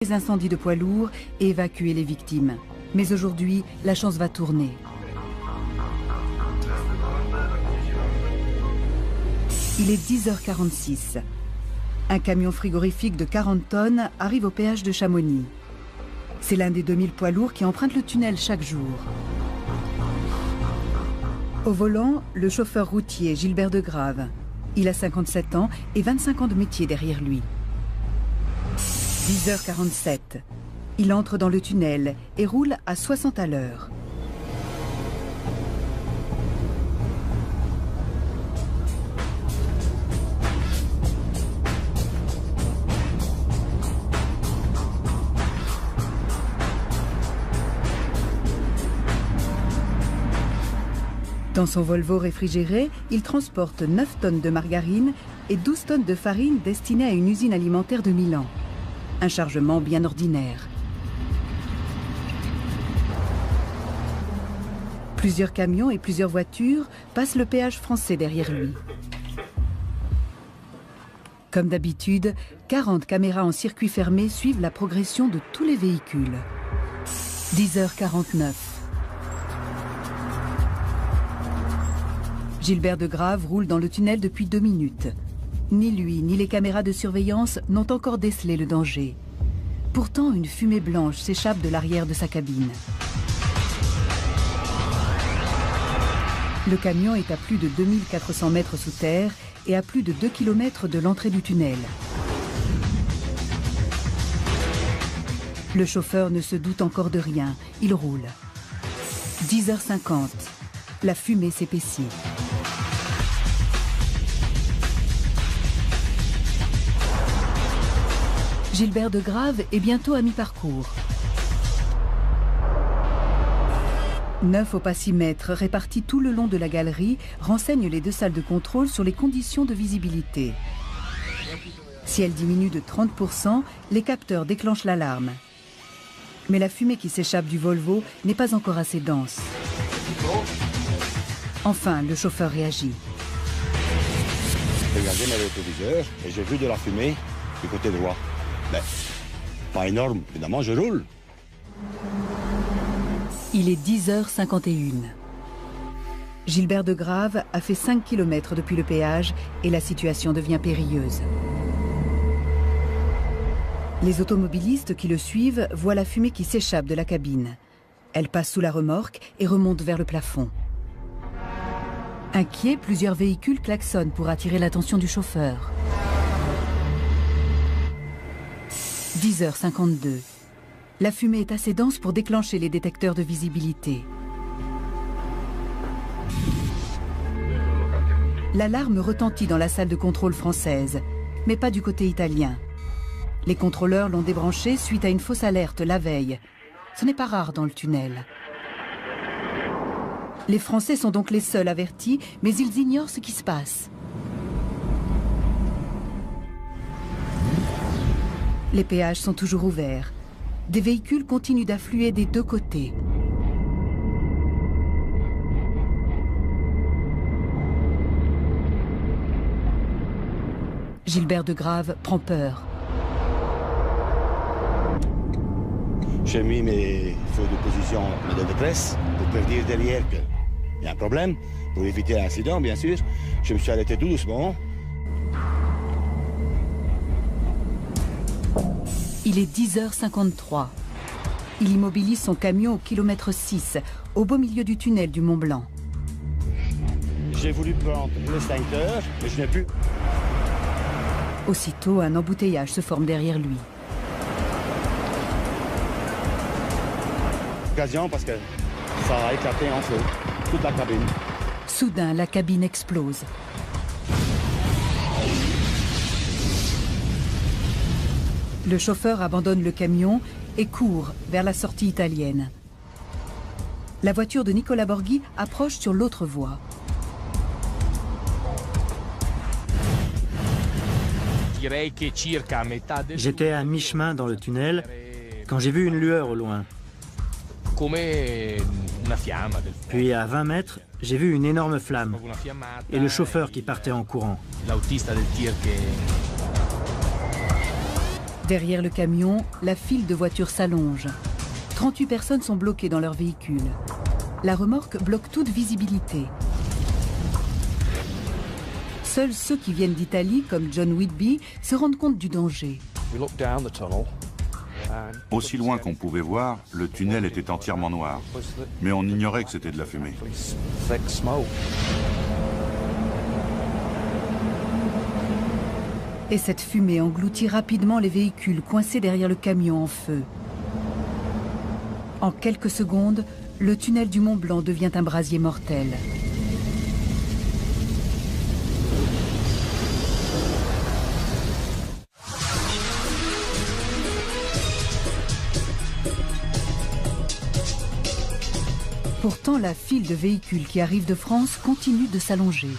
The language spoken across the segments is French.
les incendies de poids lourds et évacuer les victimes. Mais aujourd'hui, la chance va tourner. Il est 10h46. Un camion frigorifique de 40 tonnes arrive au péage de Chamonix. C'est l'un des 2000 poids lourds qui empruntent le tunnel chaque jour. Au volant, le chauffeur routier Gilbert Degrave. Il a 57 ans et 25 ans de métier derrière lui. 10h47. Il entre dans le tunnel et roule à 60 à l'heure. Dans son Volvo réfrigéré, il transporte 9 tonnes de margarine et 12 tonnes de farine destinées à une usine alimentaire de Milan. Un chargement bien ordinaire. Plusieurs camions et plusieurs voitures passent le péage français derrière lui. Comme d'habitude, 40 caméras en circuit fermé suivent la progression de tous les véhicules. 10h49. Gilbert Degrave roule dans le tunnel depuis 2 minutes. Ni lui, ni les caméras de surveillance n'ont encore décelé le danger. Pourtant, une fumée blanche s'échappe de l'arrière de sa cabine. Le camion est à plus de 2400 mètres sous terre et à plus de 2 km de l'entrée du tunnel. Le chauffeur ne se doute encore de rien. Il roule. 10h50. La fumée s'épaissit. Gilbert Degrave est bientôt à mi-parcours. 9 opacimètres répartis tout le long de la galerie renseignent les 2 salles de contrôle sur les conditions de visibilité. Si elle diminue de 30%, les capteurs déclenchent l'alarme. Mais la fumée qui s'échappe du Volvo n'est pas encore assez dense. Enfin, le chauffeur réagit. J'ai regardé mes rétroviseurs et j'ai vu de la fumée du côté droit. Ben, pas énorme, évidemment, je roule. Il est 10h51. Gilbert Degrave a fait 5 km depuis le péage et la situation devient périlleuse. Les automobilistes qui le suivent voient la fumée qui s'échappe de la cabine. Elle passe sous la remorque et remonte vers le plafond. Inquiets, plusieurs véhicules klaxonnent pour attirer l'attention du chauffeur. 10h52. La fumée est assez dense pour déclencher les détecteurs de visibilité. L'alarme retentit dans la salle de contrôle française, mais pas du côté italien. Les contrôleurs l'ont débranché suite à une fausse alerte la veille. Ce n'est pas rare dans le tunnel. Les Français sont donc les seuls avertis, mais ils ignorent ce qui se passe. Les péages sont toujours ouverts. Des véhicules continuent d'affluer des 2 côtés. Gilbert Degrave prend peur. J'ai mis mes feux de position de détresse pour prévenir derrière qu'il y a un problème, pour éviter un incident, bien sûr. Je me suis arrêté tout doucement. Il est 10h53. Il immobilise son camion au kilomètre 6, au beau milieu du tunnel du Mont Blanc. J'ai voulu prendre l'extincteur, mais je n'ai plus. Aussitôt, un embouteillage se forme derrière lui. Occasion parce que ça a éclaté en feu, toute la cabine. Soudain, la cabine explose. Le chauffeur abandonne le camion et court vers la sortie italienne. La voiture de Nicola Borghi approche sur l'autre voie. J'étais à mi-chemin dans le tunnel quand j'ai vu une lueur au loin. Puis à 20 mètres, j'ai vu une énorme flamme et le chauffeur qui partait en courant. Derrière le camion, la file de voitures s'allonge. 38 personnes sont bloquées dans leur véhicule. La remorque bloque toute visibilité. Seuls ceux qui viennent d'Italie, comme John Whitby, se rendent compte du danger. Aussi loin qu'on pouvait voir, le tunnel était entièrement noir. Mais on ignorait que c'était de la fumée. Et cette fumée engloutit rapidement les véhicules coincés derrière le camion en feu. En quelques secondes, le tunnel du Mont Blanc devient un brasier mortel. Pourtant, la file de véhicules qui arrivent de France continue de s'allonger.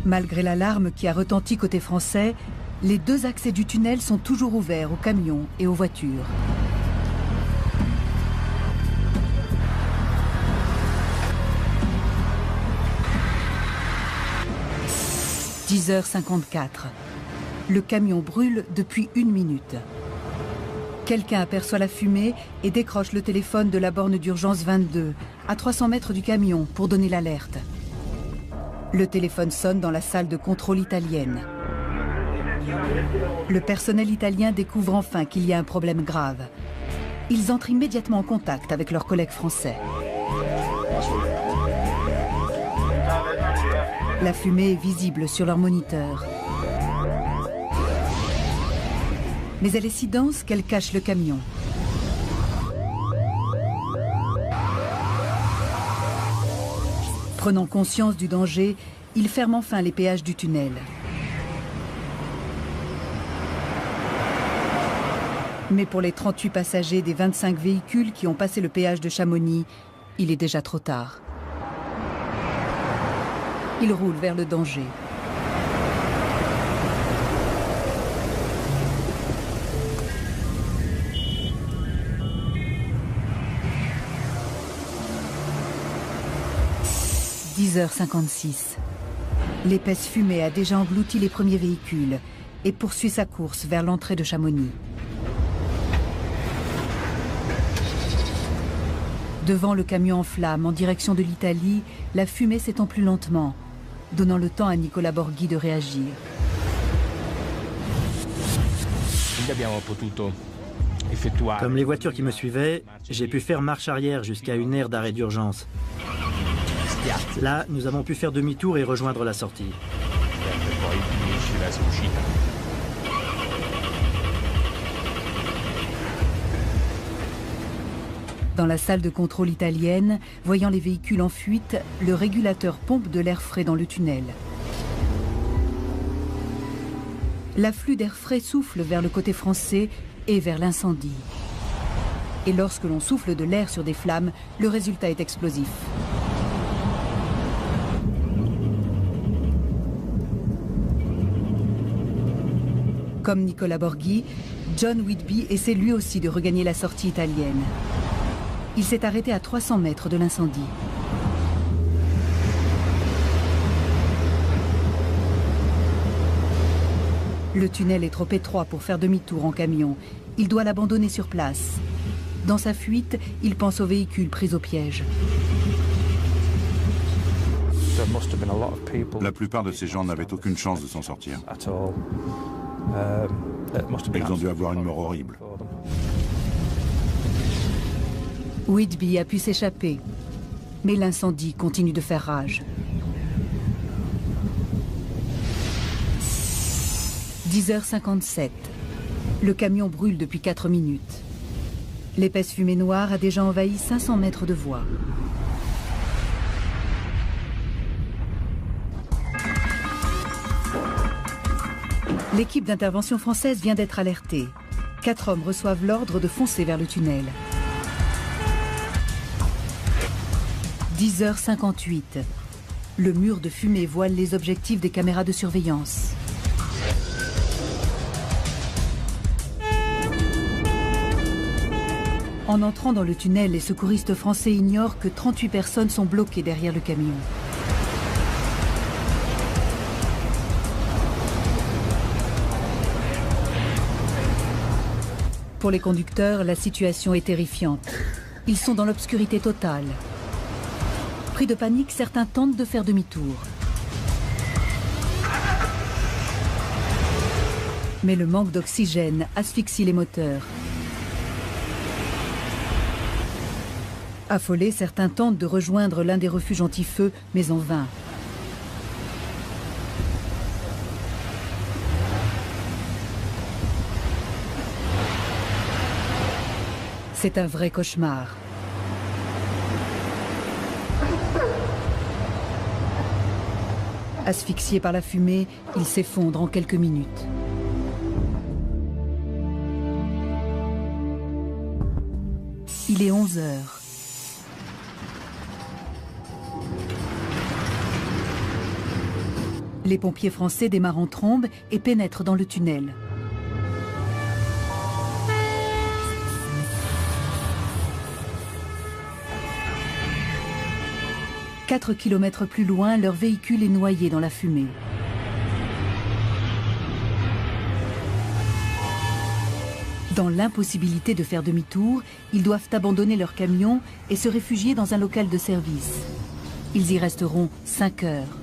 Malgré l'alarme qui a retenti côté français, les deux accès du tunnel sont toujours ouverts aux camions et aux voitures. « 10h54. Le camion brûle depuis 1 minute. Quelqu'un aperçoit la fumée et décroche le téléphone de la borne d'urgence 22, à 300 mètres du camion, pour donner l'alerte. Le téléphone sonne dans la salle de contrôle italienne. Le personnel italien découvre enfin qu'il y a un problème grave. Ils entrent immédiatement en contact avec leurs collègues français. La fumée est visible sur leur moniteur. Mais elle est si dense qu'elle cache le camion. Prenant conscience du danger, ils ferment enfin les péages du tunnel. Mais pour les 38 passagers des 25 véhicules qui ont passé le péage de Chamonix, il est déjà trop tard. Ils roulent vers le danger. « 10h56. L'épaisse fumée a déjà englouti les premiers véhicules et poursuit sa course vers l'entrée de Chamonix. Devant le camion en flammes en direction de l'Italie, la fumée s'étend plus lentement, donnant le temps à Nicola Borghi de réagir. Comme les voitures qui me suivaient, j'ai pu faire marche arrière jusqu'à une aire d'arrêt d'urgence. Là, nous avons pu faire demi-tour et rejoindre la sortie. Dans la salle de contrôle italienne, voyant les véhicules en fuite, le régulateur pompe de l'air frais dans le tunnel. L'afflux d'air frais souffle vers le côté français et vers l'incendie. Et lorsque l'on souffle de l'air sur des flammes, le résultat est explosif. Comme Nicola Borghi, John Whitby essaie lui aussi de regagner la sortie italienne. Il s'est arrêté à 300 mètres de l'incendie. Le tunnel est trop étroit pour faire demi-tour en camion. Il doit l'abandonner sur place. Dans sa fuite, il pense aux véhicules pris au piège. La plupart de ces gens n'avaient aucune chance de s'en sortir. Ils ont dû avoir une mort horrible. Whitby a pu s'échapper, mais l'incendie continue de faire rage. 10h57. Le camion brûle depuis 4 minutes. L'épaisse fumée noire a déjà envahi 500 mètres de voie. L'équipe d'intervention française vient d'être alertée. 4 hommes reçoivent l'ordre de foncer vers le tunnel. 10h58. Le mur de fumée voile les objectifs des caméras de surveillance. En entrant dans le tunnel, les secouristes français ignorent que 38 personnes sont bloquées derrière le camion. Pour les conducteurs, la situation est terrifiante. Ils sont dans l'obscurité totale. Pris de panique, certains tentent de faire demi-tour. Mais le manque d'oxygène asphyxie les moteurs. Affolés, certains tentent de rejoindre l'un des refuges anti-feu, mais en vain. C'est un vrai cauchemar. Asphyxié par la fumée, il s'effondre en quelques minutes. Il est 11 heures. Les pompiers français démarrent en trombe et pénètrent dans le tunnel. « 4 kilomètres plus loin, leur véhicule est noyé dans la fumée. Dans l'impossibilité de faire demi-tour, ils doivent abandonner leur camion et se réfugier dans un local de service. Ils y resteront 5 heures.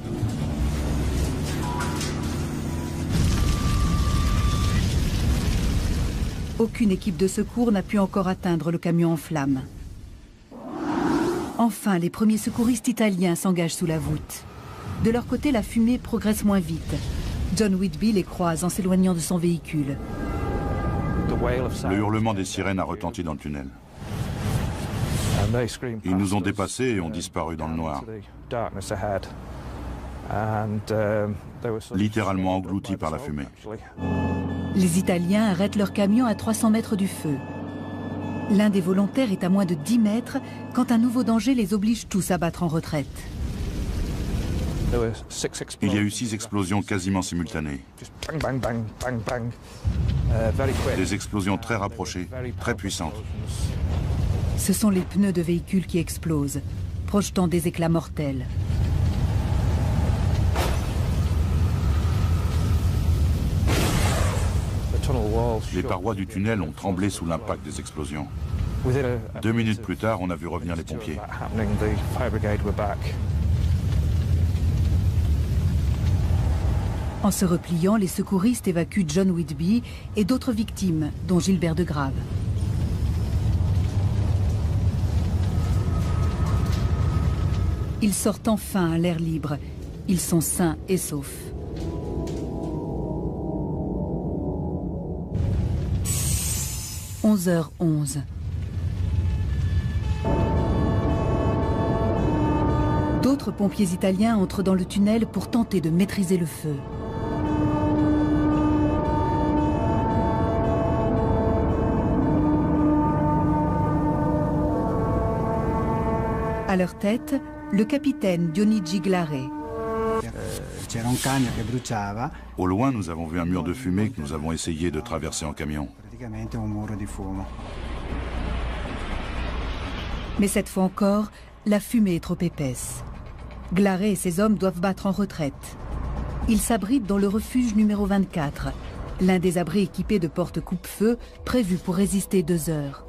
Aucune équipe de secours n'a pu encore atteindre le camion en flammes. Enfin, les premiers secouristes italiens s'engagent sous la voûte. De leur côté, la fumée progresse moins vite. John Whitby les croise en s'éloignant de son véhicule. Le hurlement des sirènes a retenti dans le tunnel. Ils nous ont dépassés et ont disparu dans le noir. Littéralement engloutis par la fumée. Les Italiens arrêtent leur camion à 300 mètres du feu. L'un des volontaires est à moins de 10 mètres quand un nouveau danger les oblige tous à battre en retraite. Il y a eu 6 explosions quasiment simultanées. Des explosions très rapprochées, très puissantes. Ce sont les pneus de véhicules qui explosent, projetant des éclats mortels. Les parois du tunnel ont tremblé sous l'impact des explosions. 2 minutes plus tard, on a vu revenir les pompiers. En se repliant, les secouristes évacuent John Whitby et d'autres victimes, dont Gilbert Degrave. Ils sortent enfin à l'air libre. Ils sont sains et saufs. « 11h11. D'autres pompiers italiens entrent dans le tunnel pour tenter de maîtriser le feu. À leur tête, le capitaine Dionigi Glare. Au loin, nous avons vu un mur de fumée que nous avons essayé de traverser en camion. Mais cette fois encore, la fumée est trop épaisse. Glare et ses hommes doivent battre en retraite. Ils s'abritent dans le refuge numéro 24, l'un des abris équipés de portes coupe-feu prévus pour résister 2 heures.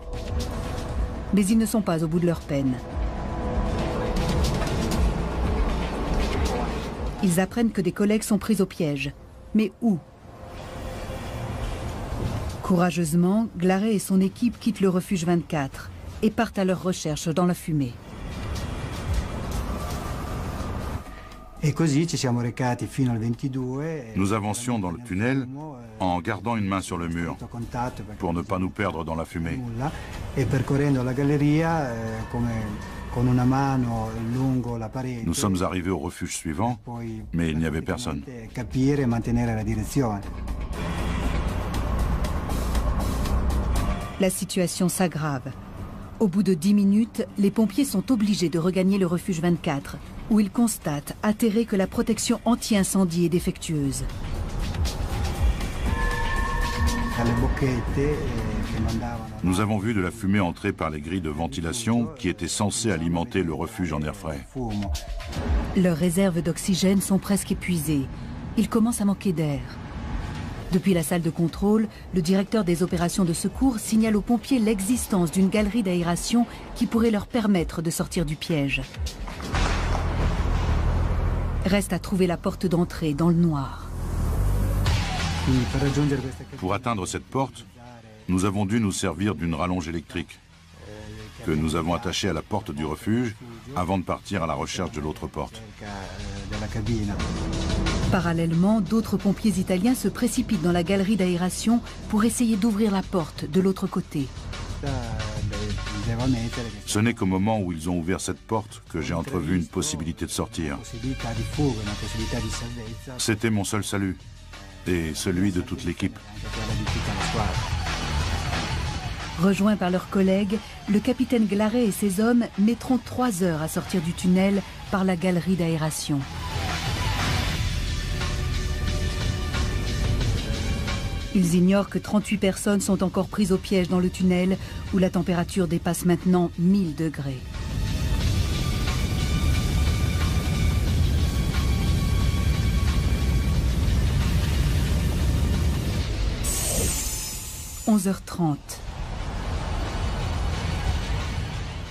Mais ils ne sont pas au bout de leur peine. Ils apprennent que des collègues sont pris au piège. Mais où? Courageusement, Glare et son équipe quittent le refuge 24 et partent à leur recherche dans la fumée. Nous avancions dans le tunnel en gardant une main sur le mur pour ne pas nous perdre dans la fumée. Nous sommes arrivés au refuge suivant, mais il n'y avait personne. La situation s'aggrave. Au bout de 10 minutes, les pompiers sont obligés de regagner le refuge 24, où ils constatent, atterrés, que la protection anti-incendie est défectueuse. Nous avons vu de la fumée entrer par les grilles de ventilation qui étaient censées alimenter le refuge en air frais. Leurs réserves d'oxygène sont presque épuisées. Ils commencent à manquer d'air. Depuis la salle de contrôle, le directeur des opérations de secours signale aux pompiers l'existence d'une galerie d'aération qui pourrait leur permettre de sortir du piège. Reste à trouver la porte d'entrée dans le noir. Pour atteindre cette porte, nous avons dû nous servir d'une rallonge électrique que nous avons attachée à la porte du refuge avant de partir à la recherche de l'autre porte. Parallèlement, d'autres pompiers italiens se précipitent dans la galerie d'aération pour essayer d'ouvrir la porte de l'autre côté. Ce n'est qu'au moment où ils ont ouvert cette porte que j'ai entrevu une possibilité de sortir. C'était mon seul salut, et celui de toute l'équipe. Rejoints par leurs collègues, le capitaine Glaret et ses hommes mettront 3 heures à sortir du tunnel par la galerie d'aération. Ils ignorent que 38 personnes sont encore prises au piège dans le tunnel où la température dépasse maintenant 1000 degrés. « 11h30.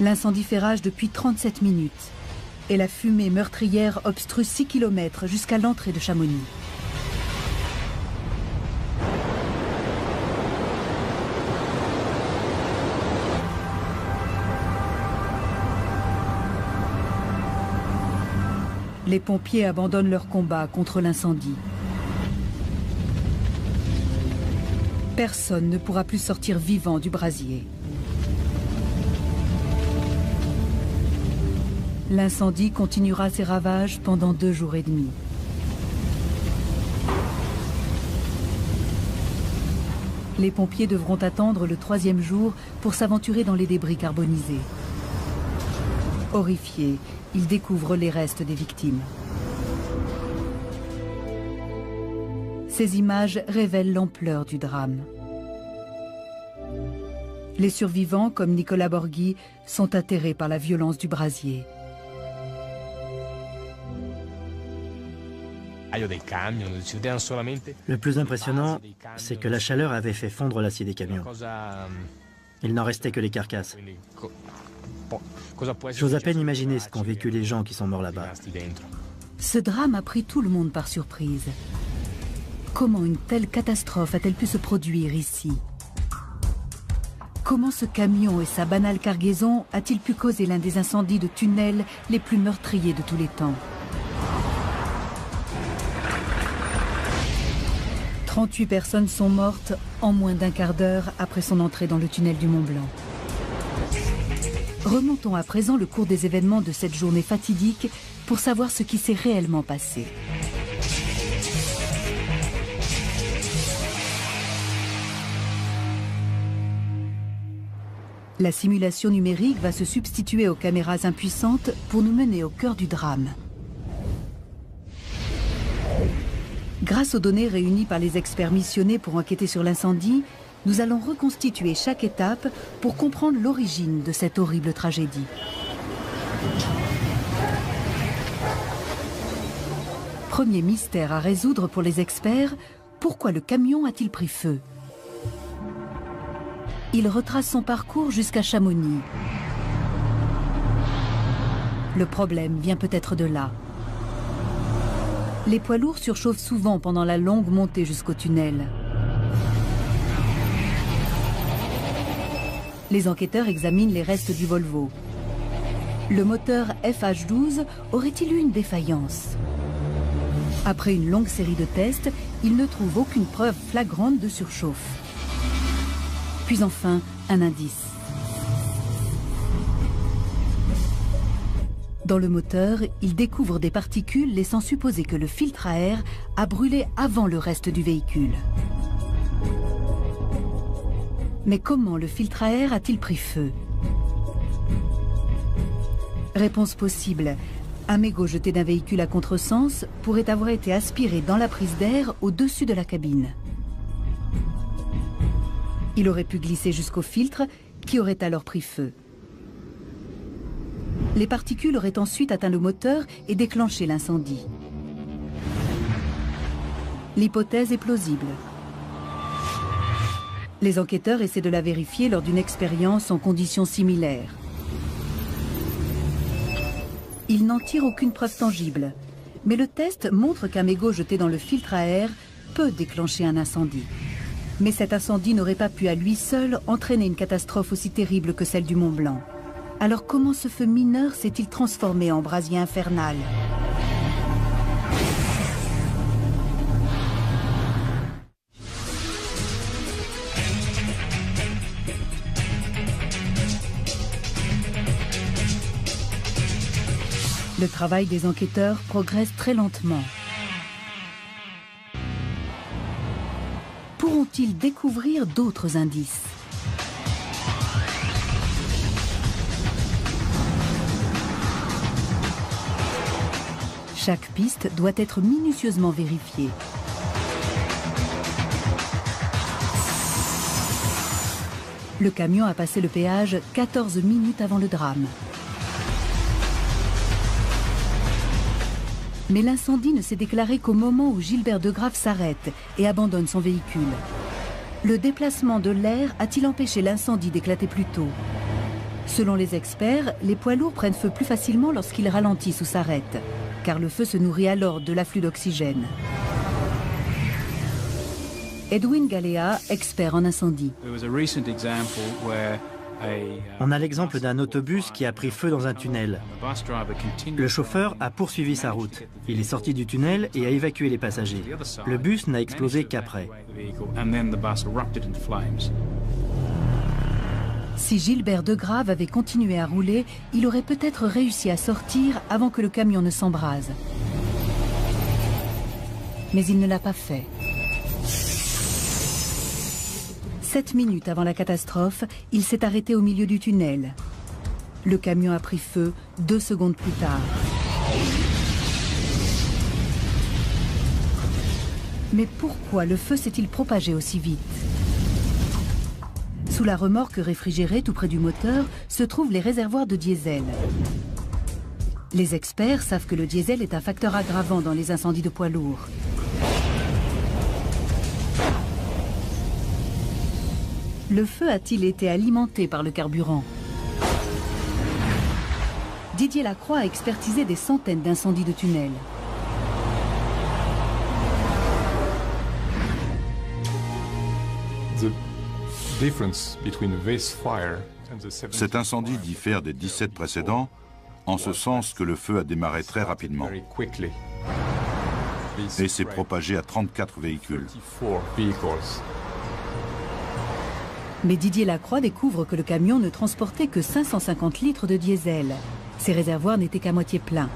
L'incendie fait rage depuis 37 minutes et la fumée meurtrière obstrue 6 km jusqu'à l'entrée de Chamonix. Les pompiers abandonnent leur combat contre l'incendie. Personne ne pourra plus sortir vivant du brasier. L'incendie continuera ses ravages pendant 2 jours et demi. Les pompiers devront attendre le 3e jour pour s'aventurer dans les débris carbonisés. Horrifiés, ils découvrent les restes des victimes. Ces images révèlent l'ampleur du drame. Les survivants, comme Nicola Borghi, sont atterrés par la violence du brasier. Le plus impressionnant, c'est que la chaleur avait fait fondre l'acier des camions. Il n'en restait que les carcasses. J'ose à peine imaginer ce qu'ont vécu les gens qui sont morts là-bas. Ce drame a pris tout le monde par surprise. Comment une telle catastrophe a-t-elle pu se produire ici? Comment ce camion et sa banale cargaison a-t-il pu causer l'un des incendies de tunnels les plus meurtriers de tous les temps? 38 personnes sont mortes en moins d'un quart d'heure après son entrée dans le tunnel du Mont-Blanc. Remontons à présent le cours des événements de cette journée fatidique pour savoir ce qui s'est réellement passé. La simulation numérique va se substituer aux caméras impuissantes pour nous mener au cœur du drame. Grâce aux données réunies par les experts missionnés pour enquêter sur l'incendie, nous allons reconstituer chaque étape pour comprendre l'origine de cette horrible tragédie. Premier mystère à résoudre pour les experts, pourquoi le camion a-t-il pris feu? Il retrace son parcours jusqu'à Chamonix. Le problème vient peut-être de là. Les poids lourds surchauffent souvent pendant la longue montée jusqu'au tunnel. Les enquêteurs examinent les restes du Volvo. Le moteur FH12 aurait-il eu une défaillance? Après une longue série de tests, ils ne trouvent aucune preuve flagrante de surchauffe. Puis enfin, un indice. Dans le moteur, ils découvrent des particules laissant supposer que le filtre à air a brûlé avant le reste du véhicule. Mais comment le filtre à air a-t-il pris feu? Réponse possible. Un mégot jeté d'un véhicule à contresens pourrait avoir été aspiré dans la prise d'air au-dessus de la cabine. Il aurait pu glisser jusqu'au filtre, qui aurait alors pris feu. Les particules auraient ensuite atteint le moteur et déclenché l'incendie. L'hypothèse est plausible. Les enquêteurs essaient de la vérifier lors d'une expérience en conditions similaires. Ils n'en tirent aucune preuve tangible, mais le test montre qu'un mégot jeté dans le filtre à air peut déclencher un incendie. Mais cet incendie n'aurait pas pu à lui seul entraîner une catastrophe aussi terrible que celle du Mont Blanc. Alors comment ce feu mineur s'est-il transformé en brasier infernal ? Le travail des enquêteurs progresse très lentement. Pourront-ils découvrir d'autres indices ? Chaque piste doit être minutieusement vérifiée. Le camion a passé le péage 14 minutes avant le drame. Mais l'incendie ne s'est déclaré qu'au moment où Gilbert Degrave s'arrête et abandonne son véhicule. Le déplacement de l'air a-t-il empêché l'incendie d'éclater plus tôt ? Selon les experts, les poids lourds prennent feu plus facilement lorsqu'ils ralentissent ou s'arrêtent, car le feu se nourrit alors de l'afflux d'oxygène. Edwin Galea, expert en incendie. On a l'exemple d'un autobus qui a pris feu dans un tunnel. Le chauffeur a poursuivi sa route. Il est sorti du tunnel et a évacué les passagers. Le bus n'a explosé qu'après. Si Gilbert Degrave avait continué à rouler, il aurait peut-être réussi à sortir avant que le camion ne s'embrase. Mais il ne l'a pas fait. 7 minutes avant la catastrophe, il s'est arrêté au milieu du tunnel. Le camion a pris feu 2 secondes plus tard. Mais pourquoi le feu s'est-il propagé aussi vite ? Sous la remorque réfrigérée tout près du moteur se trouvent les réservoirs de diesel. Les experts savent que le diesel est un facteur aggravant dans les incendies de poids lourds. Le feu a-t-il été alimenté par le carburant ? Didier Lacroix a expertisé des centaines d'incendies de tunnels. Cet incendie diffère des 17 précédents en ce sens que le feu a démarré très rapidement et s'est propagé à 34 véhicules. Mais Didier Lacroix découvre que le camion ne transportait que 550 litres de diesel. Ses réservoirs n'étaient qu'à moitié pleins.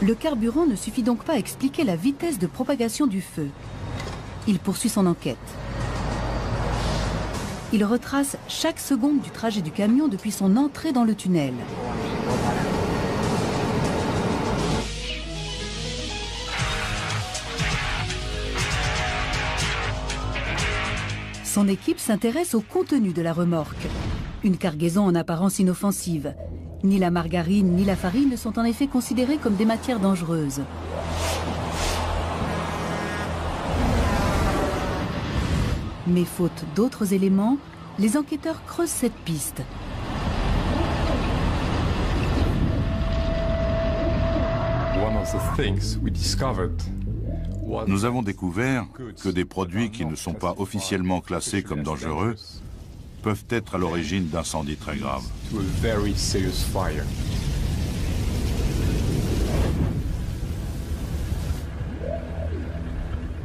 Le carburant ne suffit donc pas à expliquer la vitesse de propagation du feu. Il poursuit son enquête. Il retrace chaque seconde du trajet du camion depuis son entrée dans le tunnel. Son équipe s'intéresse au contenu de la remorque. Une cargaison en apparence inoffensive. Ni la margarine ni la farine ne sont en effet considérées comme des matières dangereuses. Mais faute d'autres éléments, les enquêteurs creusent cette piste. Nous avons découvert que des produits qui ne sont pas officiellement classés comme dangereux peuvent être à l'origine d'incendies très graves.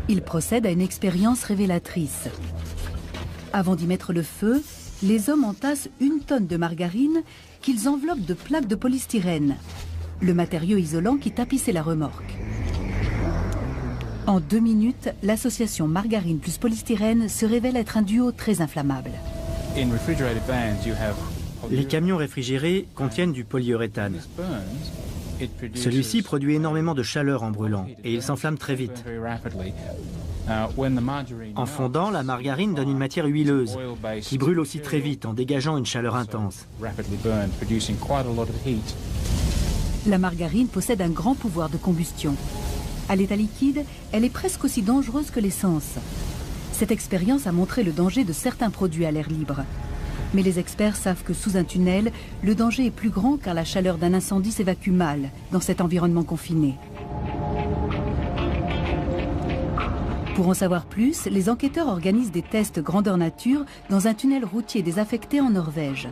Il procède à une expérience révélatrice. Avant d'y mettre le feu, les hommes entassent 1 tonne de margarine qu'ils enveloppent de plaques de polystyrène, le matériau isolant qui tapissait la remorque. En 2 minutes, l'association margarine plus polystyrène se révèle être un duo très inflammable. Les camions réfrigérés contiennent du polyuréthane. Celui-ci produit énormément de chaleur en brûlant et il s'enflamme très vite. En fondant, la margarine donne une matière huileuse qui brûle aussi très vite en dégageant une chaleur intense. La margarine possède un grand pouvoir de combustion. À l'état liquide, elle est presque aussi dangereuse que l'essence. Cette expérience a montré le danger de certains produits à l'air libre. Mais les experts savent que sous un tunnel, le danger est plus grand car la chaleur d'un incendie s'évacue mal dans cet environnement confiné. Pour en savoir plus, les enquêteurs organisent des tests grandeur nature dans un tunnel routier désaffecté en Norvège.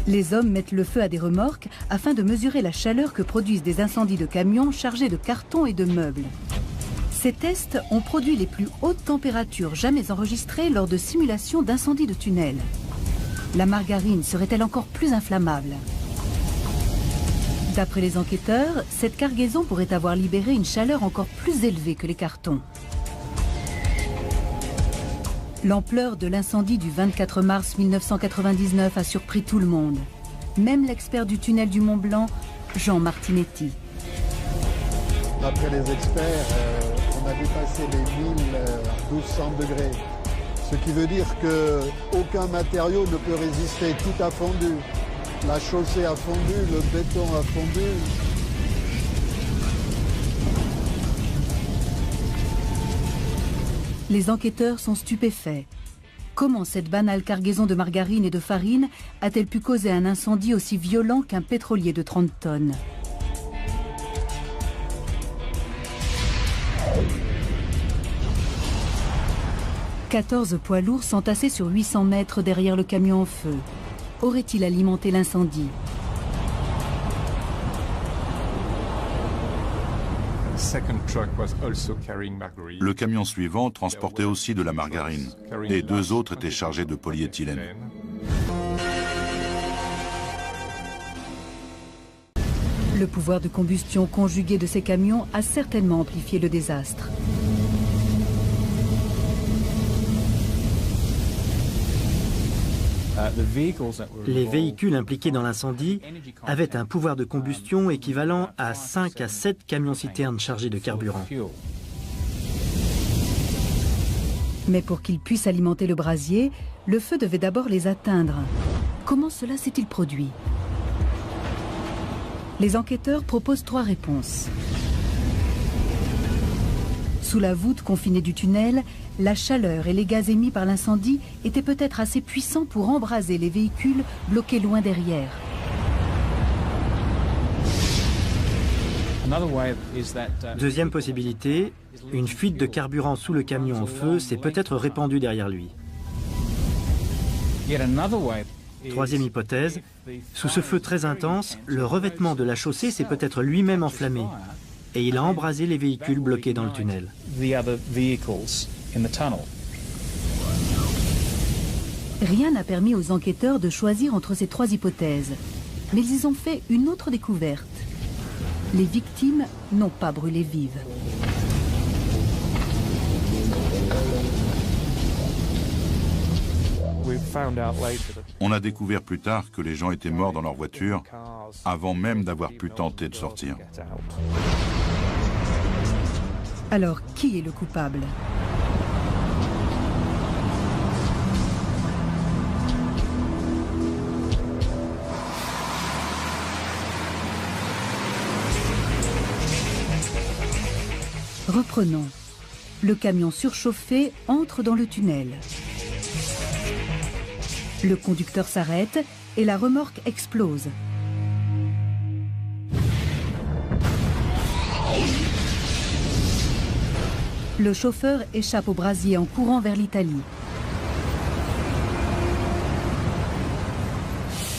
Les hommes mettent le feu à des remorques afin de mesurer la chaleur que produisent des incendies de camions chargés de cartons et de meubles. Ces tests ont produit les plus hautes températures jamais enregistrées lors de simulations d'incendies de tunnels. La margarine serait-elle encore plus inflammable? D'après les enquêteurs, cette cargaison pourrait avoir libéré une chaleur encore plus élevée que les cartons. L'ampleur de l'incendie du 24 mars 1999 a surpris tout le monde, même l'expert du tunnel du Mont Blanc, Jean Martinetti. D'après les experts, on a dépassé les 1200 degrés, ce qui veut dire qu'aucun matériau ne peut résister, tout a fondu. La chaussée a fondu, le béton a fondu. Les enquêteurs sont stupéfaits. Comment cette banale cargaison de margarine et de farine a-t-elle pu causer un incendie aussi violent qu'un pétrolier de 30 tonnes? « 14 poids lourds s'entassaient sur 800 mètres derrière le camion en feu. Aurait-il alimenté l'incendie? Le camion suivant transportait aussi de la margarine et 2 autres étaient chargés de polyéthylène. Le pouvoir de combustion conjugué de ces camions a certainement amplifié le désastre. Les véhicules impliqués dans l'incendie avaient un pouvoir de combustion équivalent à 5 à 7 camions-citernes chargés de carburant. Mais pour qu'ils puissent alimenter le brasier, le feu devait d'abord les atteindre. Comment cela s'est-il produit? Les enquêteurs proposent 3 réponses. Sous la voûte confinée du tunnel, la chaleur et les gaz émis par l'incendie étaient peut-être assez puissants pour embraser les véhicules bloqués loin derrière. Deuxième possibilité, une fuite de carburant sous le camion en feu s'est peut-être répandue derrière lui. Troisième hypothèse, sous ce feu très intense, le revêtement de la chaussée s'est peut-être lui-même enflammé et il a embrasé les véhicules bloqués dans le tunnel. Rien n'a permis aux enquêteurs de choisir entre ces 3 hypothèses. Mais ils ont fait une autre découverte. Les victimes n'ont pas brûlé vives. On a découvert plus tard que les gens étaient morts dans leur voiture avant même d'avoir pu tenter de sortir. Alors, qui est le coupable? Reprenons. Le camion surchauffé entre dans le tunnel. Le conducteur s'arrête et la remorque explose. Le chauffeur échappe au brasier en courant vers l'Italie.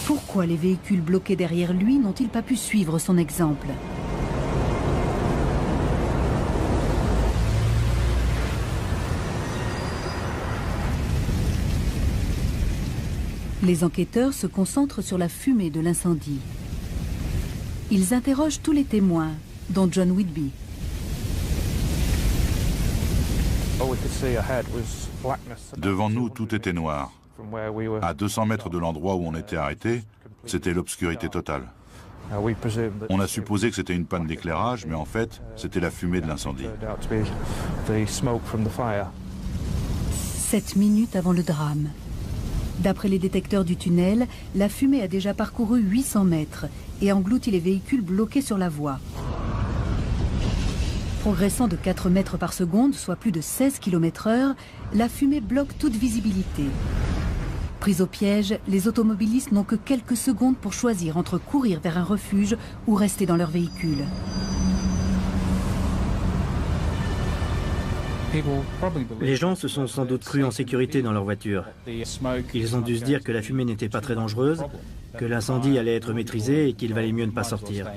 Pourquoi les véhicules bloqués derrière lui n'ont-ils pas pu suivre son exemple? Les enquêteurs se concentrent sur la fumée de l'incendie. Ils interrogent tous les témoins, dont John Whitby. Devant nous, tout était noir. À 200 mètres de l'endroit où on était arrêté, c'était l'obscurité totale. On a supposé que c'était une panne d'éclairage, mais en fait, c'était la fumée de l'incendie. 7 minutes avant le drame. D'après les détecteurs du tunnel, la fumée a déjà parcouru 800 mètres et englouti les véhicules bloqués sur la voie. Progressant de 4 mètres par seconde, soit plus de 16 km/h, la fumée bloque toute visibilité. Pris au piège, les automobilistes n'ont que quelques secondes pour choisir entre courir vers un refuge ou rester dans leur véhicule. Les gens se sont sans doute crus en sécurité dans leur voiture. Ils ont dû se dire que la fumée n'était pas très dangereuse, que l'incendie allait être maîtrisé et qu'il valait mieux ne pas sortir.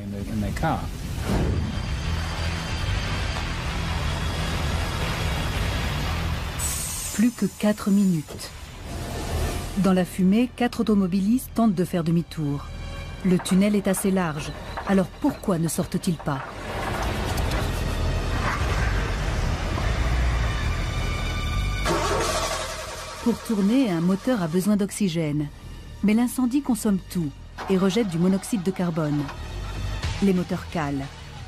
Plus que 4 minutes. Dans la fumée, 4 automobilistes tentent de faire demi-tour. Le tunnel est assez large, alors pourquoi ne sortent-ils pas ? Pour tourner, un moteur a besoin d'oxygène. Mais l'incendie consomme tout et rejette du monoxyde de carbone. Les moteurs calent.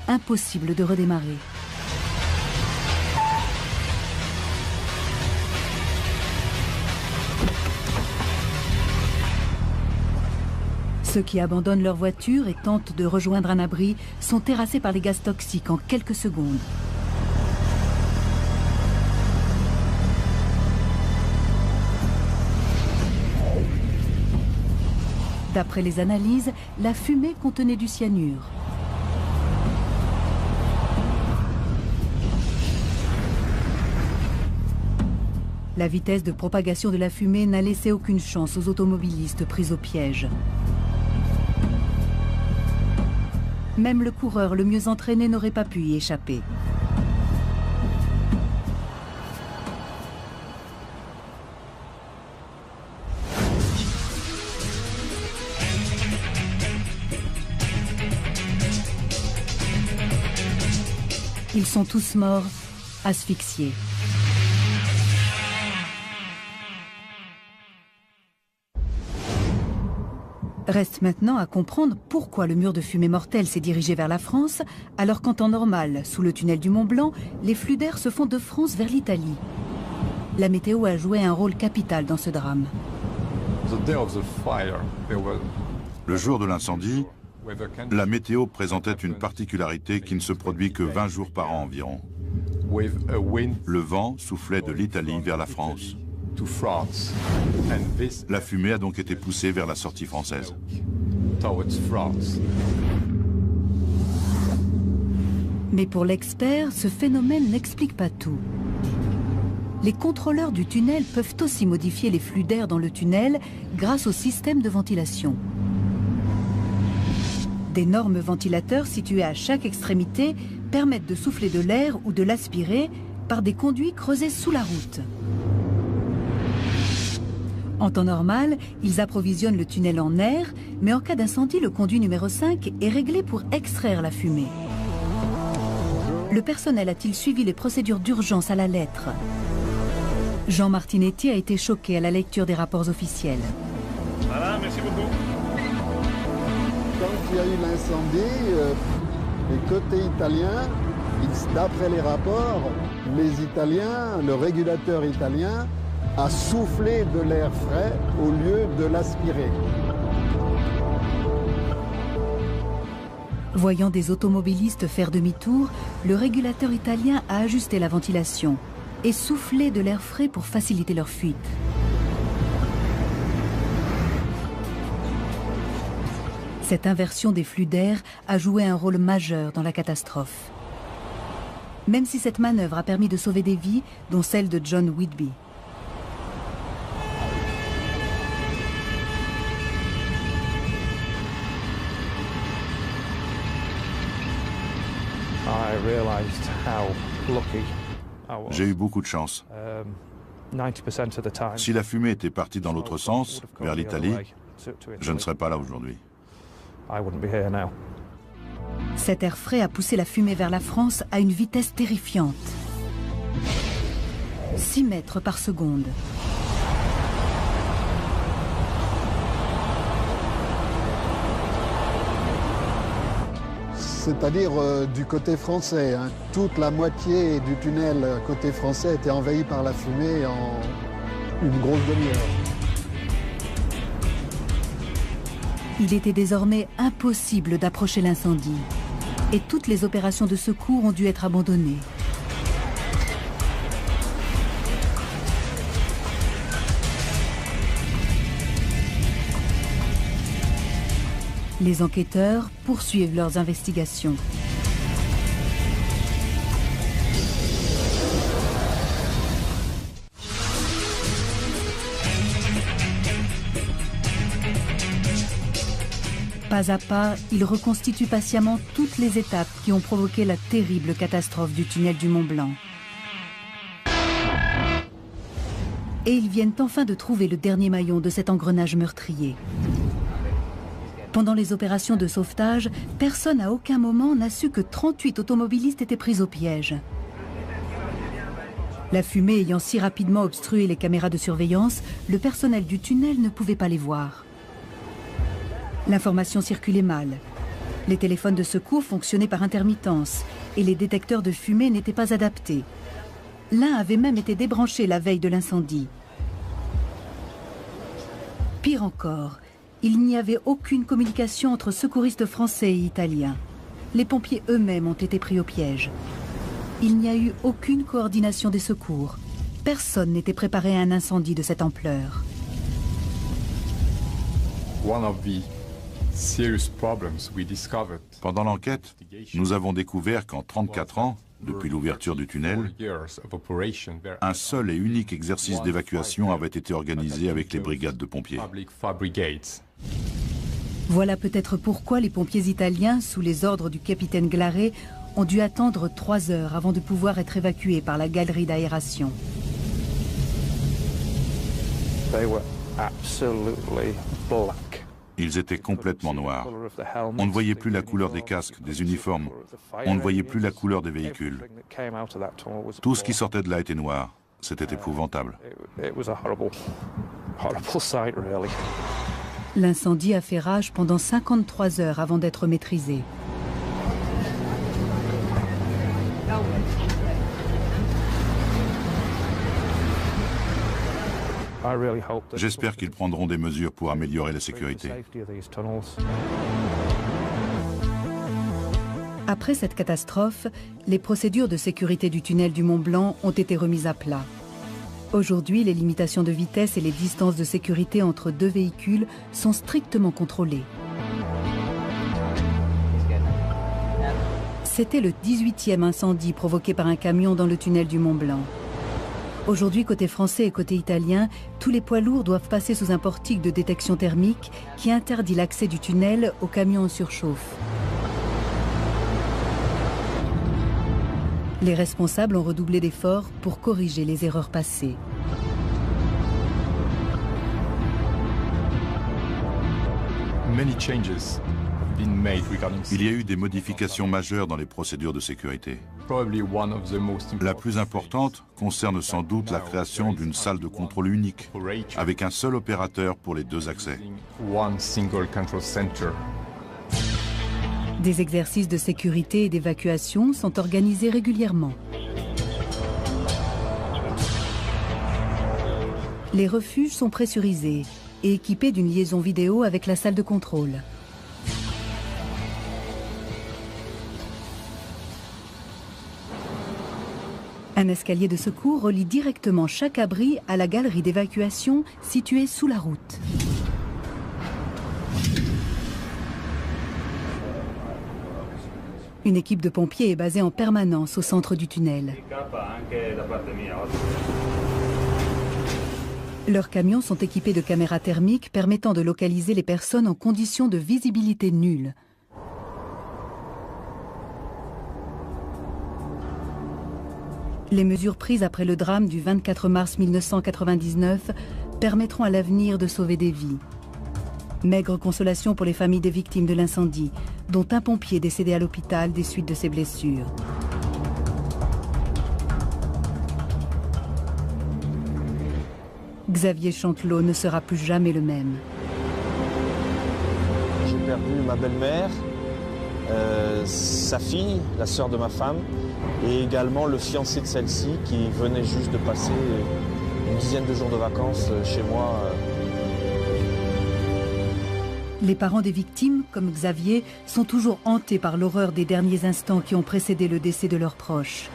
Impossible de redémarrer. Ceux qui abandonnent leur voiture et tentent de rejoindre un abri sont terrassés par les gaz toxiques en quelques secondes. D'après les analyses, la fumée contenait du cyanure. La vitesse de propagation de la fumée n'a laissé aucune chance aux automobilistes pris au piège. Même le coureur le mieux entraîné n'aurait pas pu y échapper. Ils sont tous morts, asphyxiés. Reste maintenant à comprendre pourquoi le mur de fumée mortelle s'est dirigé vers la France, alors qu'en temps normal, sous le tunnel du Mont Blanc, les flux d'air se font de France vers l'Italie. La météo a joué un rôle capital dans ce drame. Le jour de l'incendie, la météo présentait une particularité qui ne se produit que 20 jours par an environ. Le vent soufflait de l'Italie vers la France. La fumée a donc été poussée vers la sortie française. Mais pour l'expert, ce phénomène n'explique pas tout. Les contrôleurs du tunnel peuvent aussi modifier les flux d'air dans le tunnel grâce au système de ventilation. D'énormes ventilateurs situés à chaque extrémité permettent de souffler de l'air ou de l'aspirer par des conduits creusés sous la route. En temps normal, ils approvisionnent le tunnel en air, mais en cas d'incendie, le conduit numéro 5 est réglé pour extraire la fumée. Le personnel a-t-il suivi les procédures d'urgence à la lettre? Jean Martinetti a été choqué à la lecture des rapports officiels. Voilà, merci beaucoup. Quand il y a eu l'incendie, les côtés italiens, d'après les rapports, les Italiens, le régulateur italien, a soufflé de l'air frais au lieu de l'aspirer. Voyant des automobilistes faire demi-tour, le régulateur italien a ajusté la ventilation et soufflé de l'air frais pour faciliter leur fuite. Cette inversion des flux d'air a joué un rôle majeur dans la catastrophe. Même si cette manœuvre a permis de sauver des vies, dont celle de John Whitby. J'ai eu beaucoup de chance. Si la fumée était partie dans l'autre sens, vers l'Italie, je ne serais pas là aujourd'hui. Cet air frais a poussé la fumée vers la France à une vitesse terrifiante. 6 mètres par seconde. C'est-à-dire du côté français. Hein. Toute la moitié du tunnel côté français était envahie par la fumée en une grosse demi-heure. Il était désormais impossible d'approcher l'incendie. et toutes les opérations de secours ont dû être abandonnées. Les enquêteurs poursuivent leurs investigations. Pas à pas, ils reconstituent patiemment toutes les étapes qui ont provoqué la terrible catastrophe du tunnel du Mont Blanc. Et ils viennent enfin de trouver le dernier maillon de cet engrenage meurtrier. Pendant les opérations de sauvetage, personne à aucun moment n'a su que 38 automobilistes étaient pris au piège. La fumée ayant si rapidement obstrué les caméras de surveillance, le personnel du tunnel ne pouvait pas les voir. L'information circulait mal. Les téléphones de secours fonctionnaient par intermittence et les détecteurs de fumée n'étaient pas adaptés. L'un avait même été débranché la veille de l'incendie. Pire encore, il n'y avait aucune communication entre secouristes français et italiens. Les pompiers eux-mêmes ont été pris au piège. Il n'y a eu aucune coordination des secours. Personne n'était préparé à un incendie de cette ampleur. Pendant l'enquête, nous avons découvert qu'en 34 ans, depuis l'ouverture du tunnel, un seul et unique exercice d'évacuation avait été organisé avec les brigades de pompiers. Voilà peut-être pourquoi les pompiers italiens, sous les ordres du capitaine Glaret, ont dû attendre 3 heures avant de pouvoir être évacués par la galerie d'aération. Ils étaient complètement noirs. On ne voyait plus la couleur des casques, des uniformes. On ne voyait plus la couleur des véhicules. Tout ce qui sortait de là était noir. C'était épouvantable. L'incendie a fait rage pendant 53 heures avant d'être maîtrisé. J'espère qu'ils prendront des mesures pour améliorer la sécurité. Après cette catastrophe, les procédures de sécurité du tunnel du Mont Blanc ont été remises à plat. Aujourd'hui, les limitations de vitesse et les distances de sécurité entre 2 véhicules sont strictement contrôlées. C'était le 18e incendie provoqué par un camion dans le tunnel du Mont Blanc. Aujourd'hui, côté français et côté italien, tous les poids lourds doivent passer sous un portique de détection thermique qui interdit l'accès du tunnel aux camions en surchauffe. Les responsables ont redoublé d'efforts pour corriger les erreurs passées. Il y a eu des modifications majeures dans les procédures de sécurité. La plus importante concerne sans doute la création d'une salle de contrôle unique, avec un seul opérateur pour les 2 accès. Des exercices de sécurité et d'évacuation sont organisés régulièrement. Les refuges sont pressurisés et équipés d'une liaison vidéo avec la salle de contrôle. Un escalier de secours relie directement chaque abri à la galerie d'évacuation située sous la route. Une équipe de pompiers est basée en permanence au centre du tunnel. Leurs camions sont équipés de caméras thermiques permettant de localiser les personnes en conditions de visibilité nulle. Les mesures prises après le drame du 24 mars 1999 permettront à l'avenir de sauver des vies. Maigre consolation pour les familles des victimes de l'incendie, dont un pompier décédé à l'hôpital des suites de ses blessures. Xavier Chantelot ne sera plus jamais le même. J'ai perdu ma belle-mère, sa fille, la sœur de ma femme, et également le fiancé de celle-ci qui venait juste de passer une dizaine de jours de vacances chez moi. Les parents des victimes, comme Xavier, sont toujours hantés par l'horreur des derniers instants qui ont précédé le décès de leurs proches.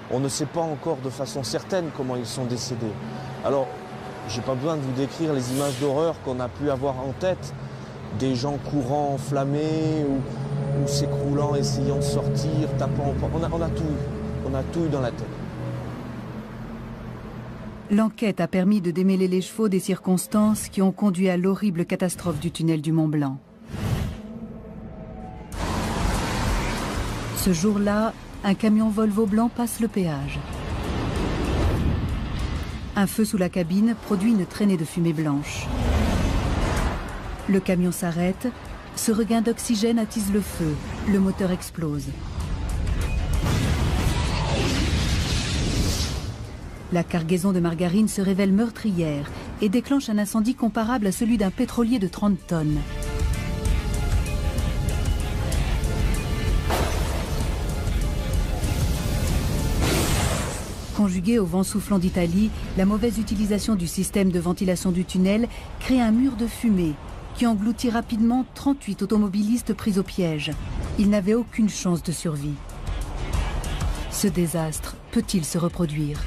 On ne sait pas encore de façon certaine comment ils sont décédés. Alors, j'ai pas besoin de vous décrire les images d'horreur qu'on a pu avoir en tête. Des gens courant enflammés ou s'écroulant, essayant de sortir, tapant. On a tout eu. On a tout eu dans la tête. L'enquête a permis de démêler les chevaux des circonstances qui ont conduit à l'horrible catastrophe du tunnel du Mont Blanc. Ce jour-là, un camion Volvo blanc passe le péage. Un feu sous la cabine produit une traînée de fumée blanche. Le camion s'arrête, ce regain d'oxygène attise le feu, le moteur explose. La cargaison de margarine se révèle meurtrière et déclenche un incendie comparable à celui d'un pétrolier de 30 tonnes. Conjuguée au vent soufflant d'Italie, la mauvaise utilisation du système de ventilation du tunnel crée un mur de fumée qui engloutit rapidement 38 automobilistes pris au piège. Ils n'avaient aucune chance de survie. Ce désastre peut-il se reproduire ?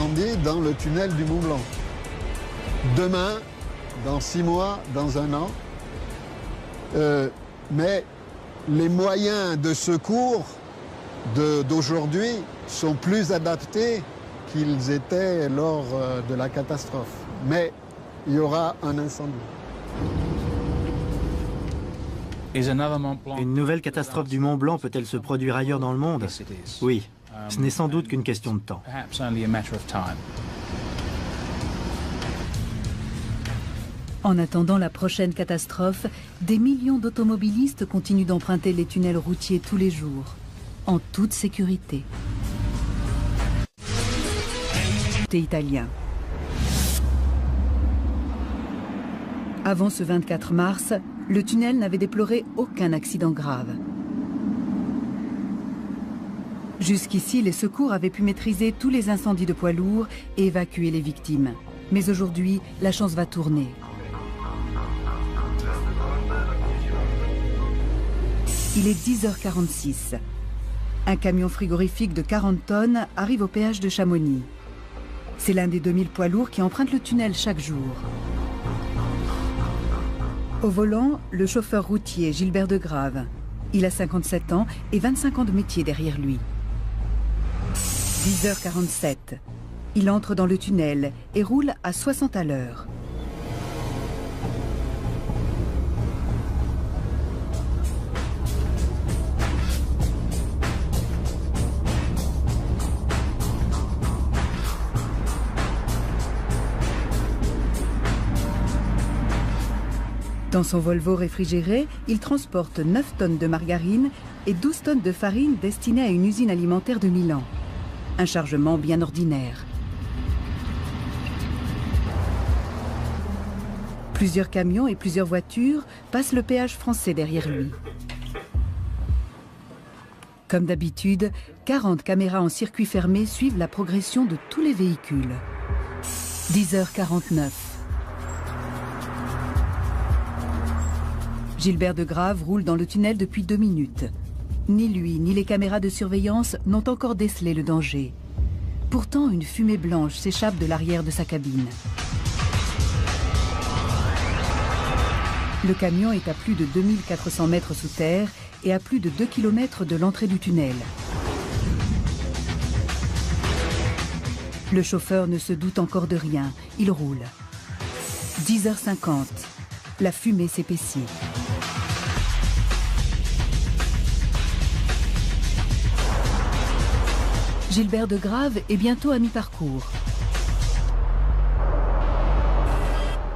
On est dans le tunnel du Mont Blanc. Demain, dans 6 mois, dans 1 an. Mais les moyens de secours d'aujourd'hui sont plus adaptés qu'ils étaient lors de la catastrophe. Mais il y aura un incendie. Une nouvelle catastrophe du Mont Blanc peut-elle se produire ailleurs dans le monde? Oui. Ce n'est sans doute qu'une question de temps. En attendant la prochaine catastrophe, des millions d'automobilistes continuent d'emprunter les tunnels routiers tous les jours, en toute sécurité. C'est italien. Avant ce 24 mars, le tunnel n'avait déploré aucun accident grave. Jusqu'ici, les secours avaient pu maîtriser tous les incendies de poids lourds et évacuer les victimes. Mais aujourd'hui, la chance va tourner. Il est 10h46. Un camion frigorifique de 40 tonnes arrive au péage de Chamonix. C'est l'un des 2000 poids lourds qui empruntent le tunnel chaque jour. Au volant, le chauffeur routier Gilbert Degrave. Il a 57 ans et 25 ans de métier derrière lui. 10h47. Il entre dans le tunnel et roule à 60 à l'heure. Dans son Volvo réfrigéré, il transporte 9 tonnes de margarine et 12 tonnes de farine destinées à une usine alimentaire de Milan. Un chargement bien ordinaire. Plusieurs camions et plusieurs voitures passent le péage français derrière lui. Comme d'habitude, 40 caméras en circuit fermé suivent la progression de tous les véhicules. 10h49. Gilbert Degrave roule dans le tunnel depuis 2 minutes. Ni lui, ni les caméras de surveillance n'ont encore décelé le danger. Pourtant, une fumée blanche s'échappe de l'arrière de sa cabine. Le camion est à plus de 2400 mètres sous terre et à plus de 2 km de l'entrée du tunnel. Le chauffeur ne se doute encore de rien. Il roule. 10h50. La fumée s'épaissit. Gilbert Degrave est bientôt à mi-parcours.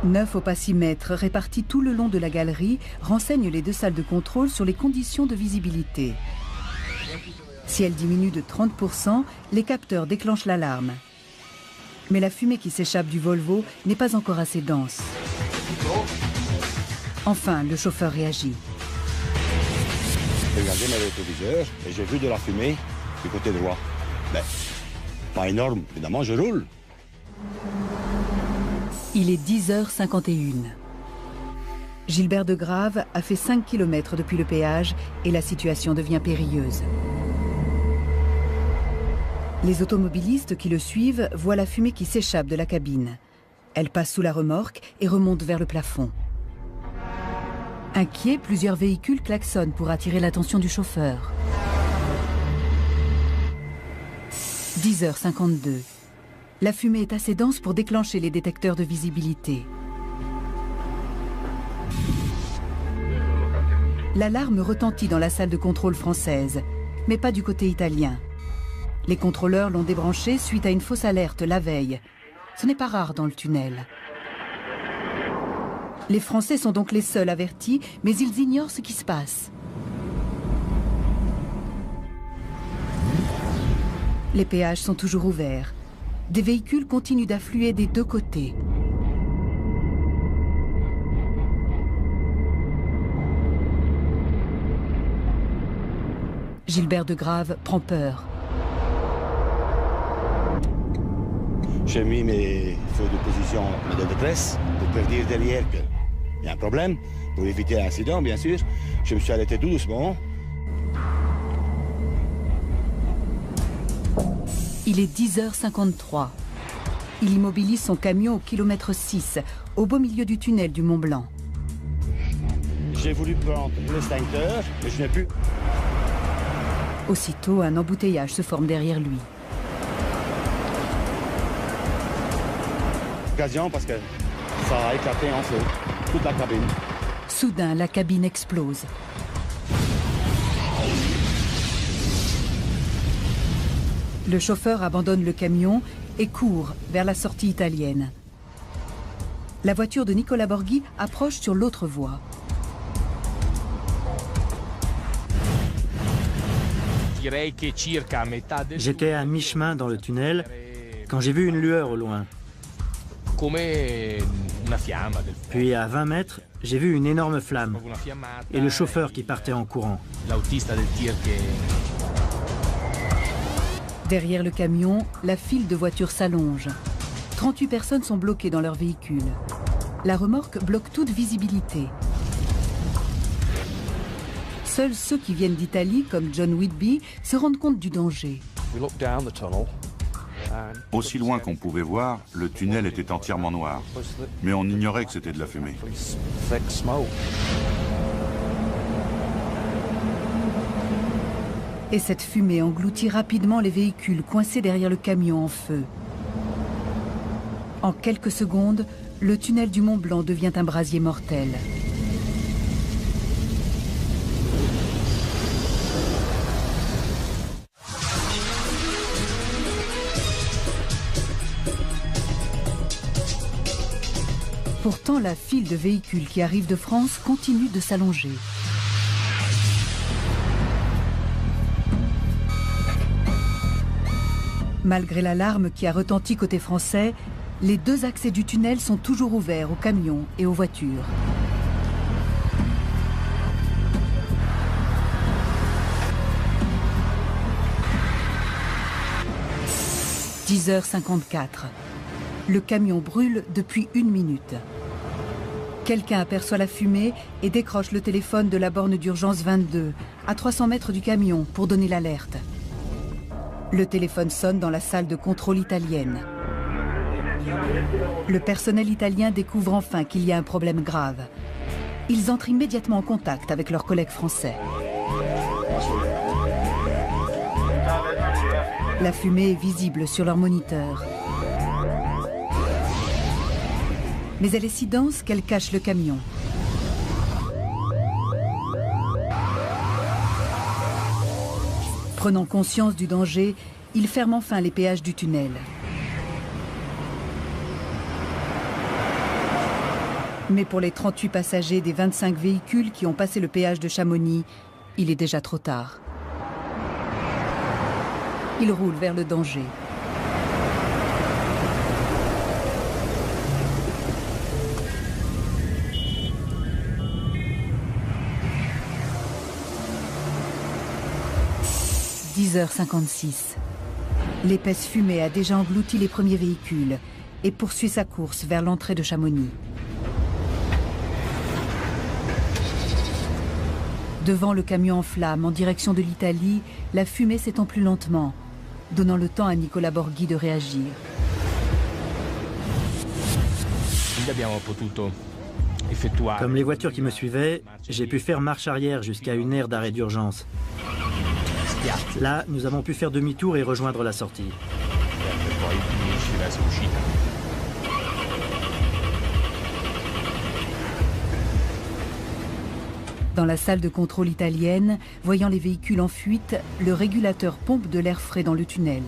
9 opacimètres répartis tout le long de la galerie renseignent les 2 salles de contrôle sur les conditions de visibilité. Si elle diminue de 30%, les capteurs déclenchent l'alarme. Mais la fumée qui s'échappe du Volvo n'est pas encore assez dense. Enfin, le chauffeur réagit. J'ai regardé mes rétroviseurs et j'ai vu de la fumée du côté droit. Ben, Pas énorme, évidemment, je roule. Il est 10h51. Gilbert Degrave a fait 5 km depuis le péage et la situation devient périlleuse. Les automobilistes qui le suivent voient la fumée qui s'échappe de la cabine. Elle passe sous la remorque et remonte vers le plafond. Inquiets, plusieurs véhicules klaxonnent pour attirer l'attention du chauffeur. 10h52. La fumée est assez dense pour déclencher les détecteurs de visibilité. L'alarme retentit dans la salle de contrôle française, mais pas du côté italien. Les contrôleurs l'ont débranché suite à une fausse alerte la veille. Ce n'est pas rare dans le tunnel. Les Français sont donc les seuls avertis, mais ils ignorent ce qui se passe. Les péages sont toujours ouverts. Des véhicules continuent d'affluer des deux côtés. Gilbert Degrave prend peur. J'ai mis mes feux de position de détresse pour prévenir derrière qu'il y a un problème, pour éviter l'incident, bien sûr. Je me suis arrêté tout doucement. Il est 10h53. Il immobilise son camion au kilomètre 6, au beau milieu du tunnel du Mont Blanc. J'ai voulu prendre l'extincteur, mais je n'ai plus. Aussitôt, un embouteillage se forme derrière lui. Occasion parce que ça a éclaté en feu, toute la cabine. Soudain, la cabine explose. Le chauffeur abandonne le camion et court vers la sortie italienne. La voiture de Nicola Borghi approche sur l'autre voie. J'étais à mi-chemin dans le tunnel quand j'ai vu une lueur au loin. Puis à 20 mètres, j'ai vu une énorme flamme et le chauffeur qui partait en courant. Derrière le camion, la file de voitures s'allonge. 38 personnes sont bloquées dans leur véhicule. La remorque bloque toute visibilité. Seuls ceux qui viennent d'Italie, comme John Whitby, se rendent compte du danger. Aussi loin qu'on pouvait voir, le tunnel était entièrement noir. Mais on ignorait que c'était de la fumée. Et cette fumée engloutit rapidement les véhicules coincés derrière le camion en feu. En quelques secondes, le tunnel du Mont Blanc devient un brasier mortel. Pourtant, la file de véhicules qui arrivent de France continue de s'allonger. Malgré l'alarme qui a retenti côté français, les deux accès du tunnel sont toujours ouverts aux camions et aux voitures. « 10h54. Le camion brûle depuis 1 minute. Quelqu'un aperçoit la fumée et décroche le téléphone de la borne d'urgence 22, à 300 mètres du camion, pour donner l'alerte. Le téléphone sonne dans la salle de contrôle italienne. Le personnel italien découvre enfin qu'il y a un problème grave. Ils entrent immédiatement en contact avec leurs collègues français. La fumée est visible sur leur moniteur. Mais elle est si dense qu'elle cache le camion. Prenant conscience du danger, ils ferment enfin les péages du tunnel. Mais pour les 38 passagers des 25 véhicules qui ont passé le péage de Chamonix, il est déjà trop tard. Ils roulent vers le danger. « 10h56. L'épaisse fumée a déjà englouti les premiers véhicules et poursuit sa course vers l'entrée de Chamonix. Devant le camion en flammes en direction de l'Italie, la fumée s'étend plus lentement, donnant le temps à Nicola Borghi de réagir. Comme les voitures qui me suivaient, j'ai pu faire marche arrière jusqu'à une aire d'arrêt d'urgence. Là, nous avons pu faire demi-tour et rejoindre la sortie. Dans la salle de contrôle italienne, voyant les véhicules en fuite, le régulateur pompe de l'air frais dans le tunnel.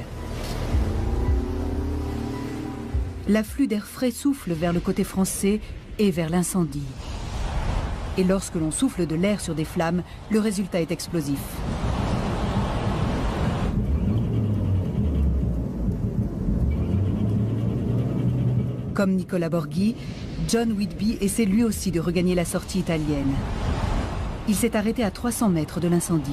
L'afflux d'air frais souffle vers le côté français et vers l'incendie. Et lorsque l'on souffle de l'air sur des flammes, le résultat est explosif. Comme Nicola Borghi, John Whitby essaie lui aussi de regagner la sortie italienne. Il s'est arrêté à 300 mètres de l'incendie.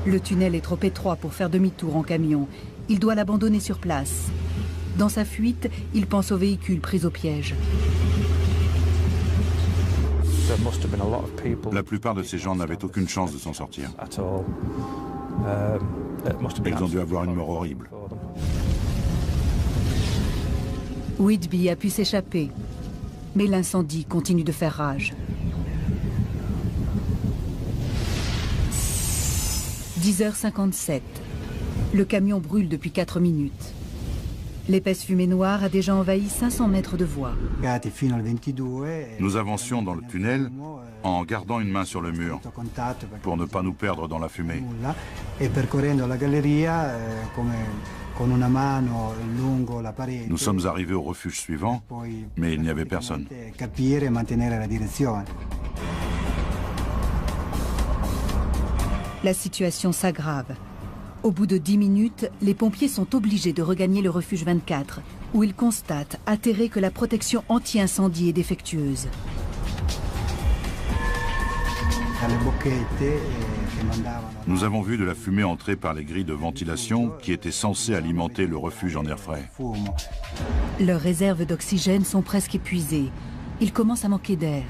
Le tunnel est trop étroit pour faire demi-tour en camion. Il doit l'abandonner sur place. Dans sa fuite, il pense aux véhicules pris au piège. La plupart de ces gens n'avaient aucune chance de s'en sortir. Ils ont dû avoir une mort horrible. Whitby a pu s'échapper, mais l'incendie continue de faire rage. 10h57. Le camion brûle depuis 4 minutes. L'épaisse fumée noire a déjà envahi 500 mètres de voie. Nous avancions dans le tunnel en gardant une main sur le mur pour ne pas nous perdre dans la fumée. Nous sommes arrivés au refuge suivant, mais il n'y avait personne. La situation s'aggrave. Au bout de 10 minutes, les pompiers sont obligés de regagner le refuge 24, où ils constatent, atterrés, que la protection anti-incendie est défectueuse. Nous avons vu de la fumée entrer par les grilles de ventilation qui étaient censées alimenter le refuge en air frais. Leurs réserves d'oxygène sont presque épuisées. Ils commencent à manquer d'air.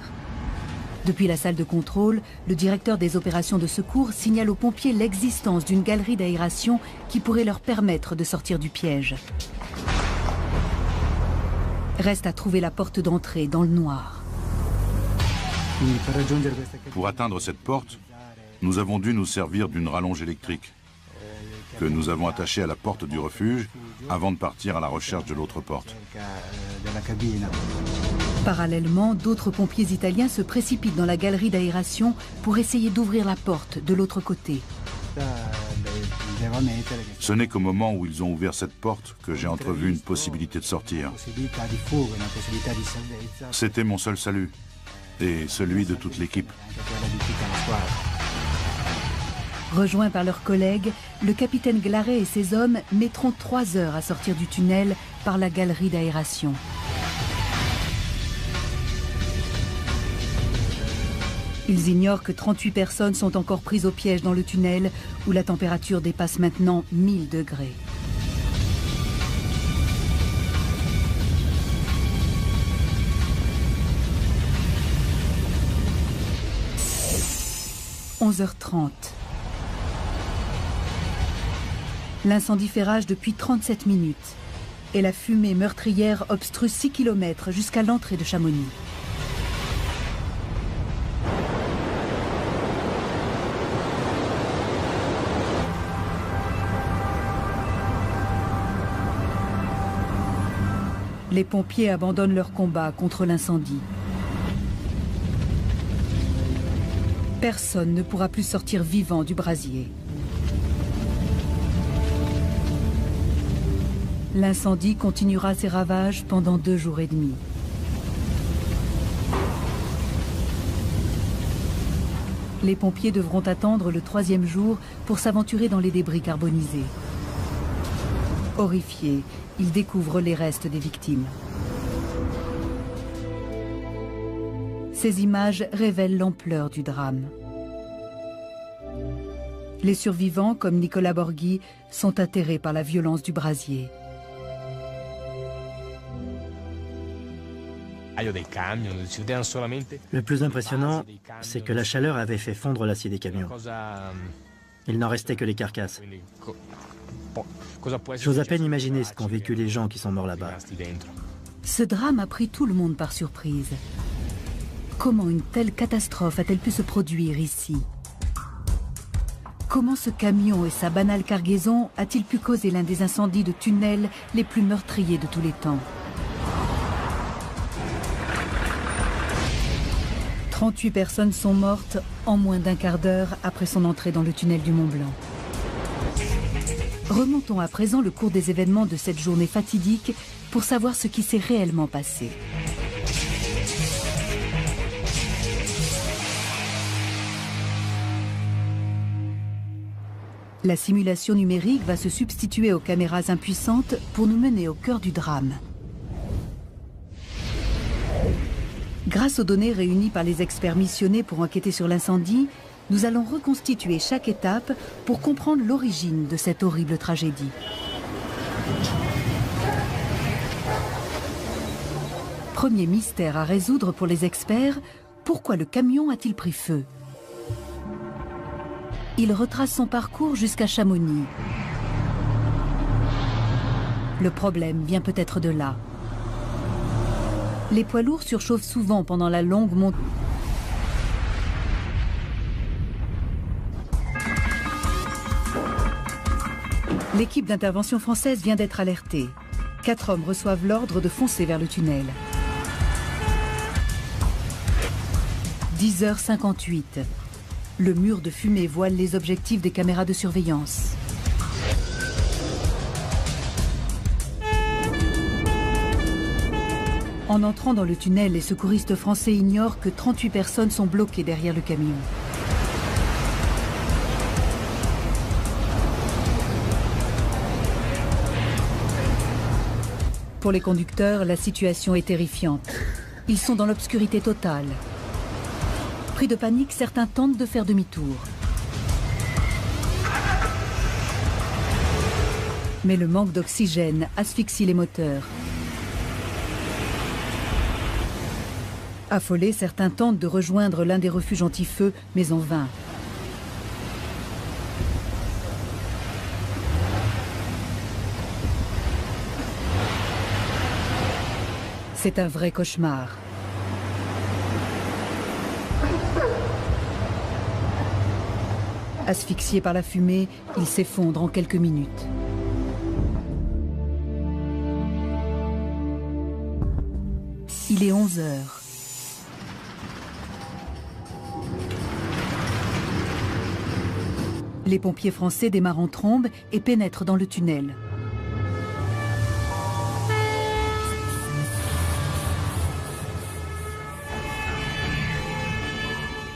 Depuis la salle de contrôle, le directeur des opérations de secours signale aux pompiers l'existence d'une galerie d'aération qui pourrait leur permettre de sortir du piège. Reste à trouver la porte d'entrée dans le noir. Pour atteindre cette porte, nous avons dû nous servir d'une rallonge électrique que nous avons attachée à la porte du refuge avant de partir à la recherche de l'autre porte. Parallèlement, d'autres pompiers italiens se précipitent dans la galerie d'aération pour essayer d'ouvrir la porte de l'autre côté. Ce n'est qu'au moment où ils ont ouvert cette porte que j'ai entrevu une possibilité de sortir. C'était mon seul salut et celui de toute l'équipe. Rejoints par leurs collègues, le capitaine Glaret et ses hommes mettront 3 heures à sortir du tunnel par la galerie d'aération. Ils ignorent que 38 personnes sont encore prises au piège dans le tunnel où la température dépasse maintenant 1000 degrés. « 11h30. L'incendie fait rage depuis 37 minutes et la fumée meurtrière obstrue 6 km jusqu'à l'entrée de Chamonix. Les pompiers abandonnent leur combat contre l'incendie. Personne ne pourra plus sortir vivant du brasier. L'incendie continuera ses ravages pendant 2 jours et demi. Les pompiers devront attendre le 3e jour pour s'aventurer dans les débris carbonisés. Horrifiés, ils découvrent les restes des victimes. Ces images révèlent l'ampleur du drame. Les survivants, comme Nicolas Borghi, sont atterrés par la violence du brasier. Le plus impressionnant, c'est que la chaleur avait fait fondre l'acier des camions. Il n'en restait que les carcasses. J'ose à peine imaginer ce qu'ont vécu les gens qui sont morts là-bas. Ce drame a pris tout le monde par surprise. Comment une telle catastrophe a-t-elle pu se produire ici? Comment ce camion et sa banale cargaison a-t-il pu causer l'un des incendies de tunnels les plus meurtriers de tous les temps? 38 personnes sont mortes en moins d'un quart d'heure après son entrée dans le tunnel du Mont Blanc. Remontons à présent le cours des événements de cette journée fatidique pour savoir ce qui s'est réellement passé. La simulation numérique va se substituer aux caméras impuissantes pour nous mener au cœur du drame. Grâce aux données réunies par les experts missionnés pour enquêter sur l'incendie, nous allons reconstituer chaque étape pour comprendre l'origine de cette horrible tragédie. Premier mystère à résoudre pour les experts, pourquoi le camion a-t-il pris feu? Il retrace son parcours jusqu'à Chamonix. Le problème vient peut-être de là. Les poids lourds surchauffent souvent pendant la longue montée. L'équipe d'intervention française vient d'être alertée. 4 hommes reçoivent l'ordre de foncer vers le tunnel. 10h58. Le mur de fumée voile les objectifs des caméras de surveillance. En entrant dans le tunnel, les secouristes français ignorent que 38 personnes sont bloquées derrière le camion. Pour les conducteurs, la situation est terrifiante. Ils sont dans l'obscurité totale. Pris de panique, certains tentent de faire demi-tour. Mais le manque d'oxygène asphyxie les moteurs. Affolés, certains tentent de rejoindre l'un des refuges anti-feu, mais en vain. C'est un vrai cauchemar. Asphyxié par la fumée, il s'effondre en quelques minutes. Il est 11 heures. Les pompiers français démarrent en trombe et pénètrent dans le tunnel.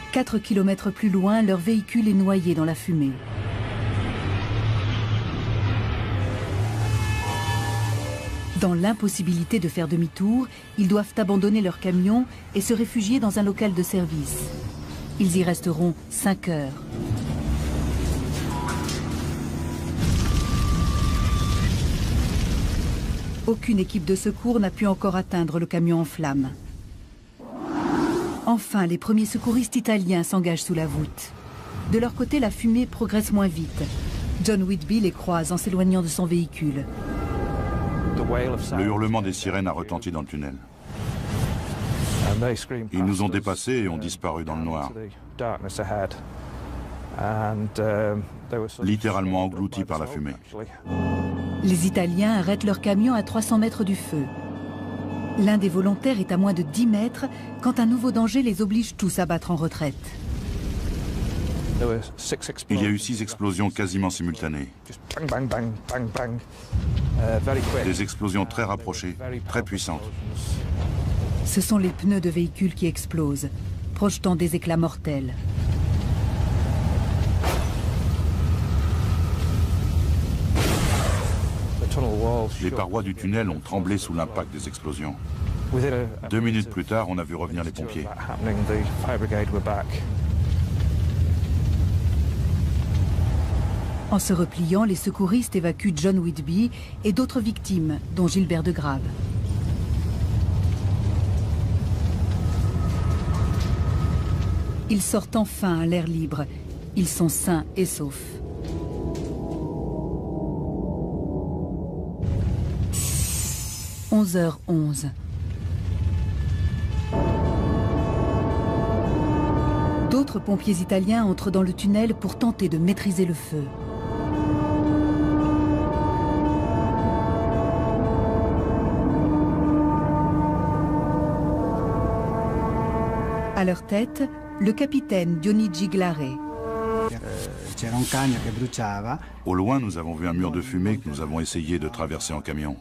« 4 kilomètres plus loin, leur véhicule est noyé dans la fumée. Dans l'impossibilité de faire demi-tour, ils doivent abandonner leur camion et se réfugier dans un local de service. Ils y resteront 5 heures. Aucune équipe de secours n'a pu encore atteindre le camion en flammes. Enfin, les premiers secouristes italiens s'engagent sous la voûte. De leur côté, la fumée progresse moins vite. John Whitby les croise en s'éloignant de son véhicule. Le hurlement des sirènes a retenti dans le tunnel. Ils nous ont dépassés et ont disparu dans le noir. Littéralement engloutis par la fumée. Les Italiens arrêtent leur camion à 300 mètres du feu. L'un des volontaires est à moins de 10 mètres quand un nouveau danger les oblige tous à battre en retraite. Il y a eu 6 explosions quasiment simultanées. Des explosions très rapprochées, très puissantes. Ce sont les pneus de véhicules qui explosent, projetant des éclats mortels. Les parois du tunnel ont tremblé sous l'impact des explosions. 2 minutes plus tard, on a vu revenir les pompiers. En se repliant, les secouristes évacuent John Whitby et d'autres victimes, dont Gilbert de Grave. Ils sortent enfin à l'air libre. Ils sont sains et saufs. « 11h11. D'autres pompiers italiens entrent dans le tunnel pour tenter de maîtriser le feu. À leur tête, le capitaine Dionigi Glare. Au loin, nous avons vu un mur de fumée que nous avons essayé de traverser en camion.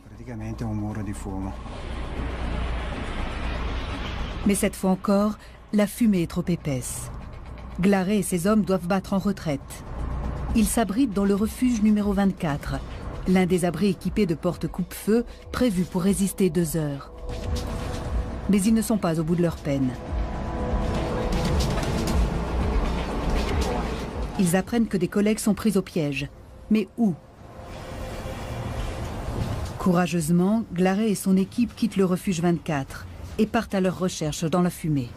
Mais cette fois encore, la fumée est trop épaisse. Glare et ses hommes doivent battre en retraite. Ils s'abritent dans le refuge numéro 24, l'un des abris équipés de portes coupe-feu prévus pour résister 2 heures. Mais ils ne sont pas au bout de leur peine. Ils apprennent que des collègues sont pris au piège. Mais où? Courageusement, Glare et son équipe quittent le refuge 24 et partent à leur recherche dans la fumée.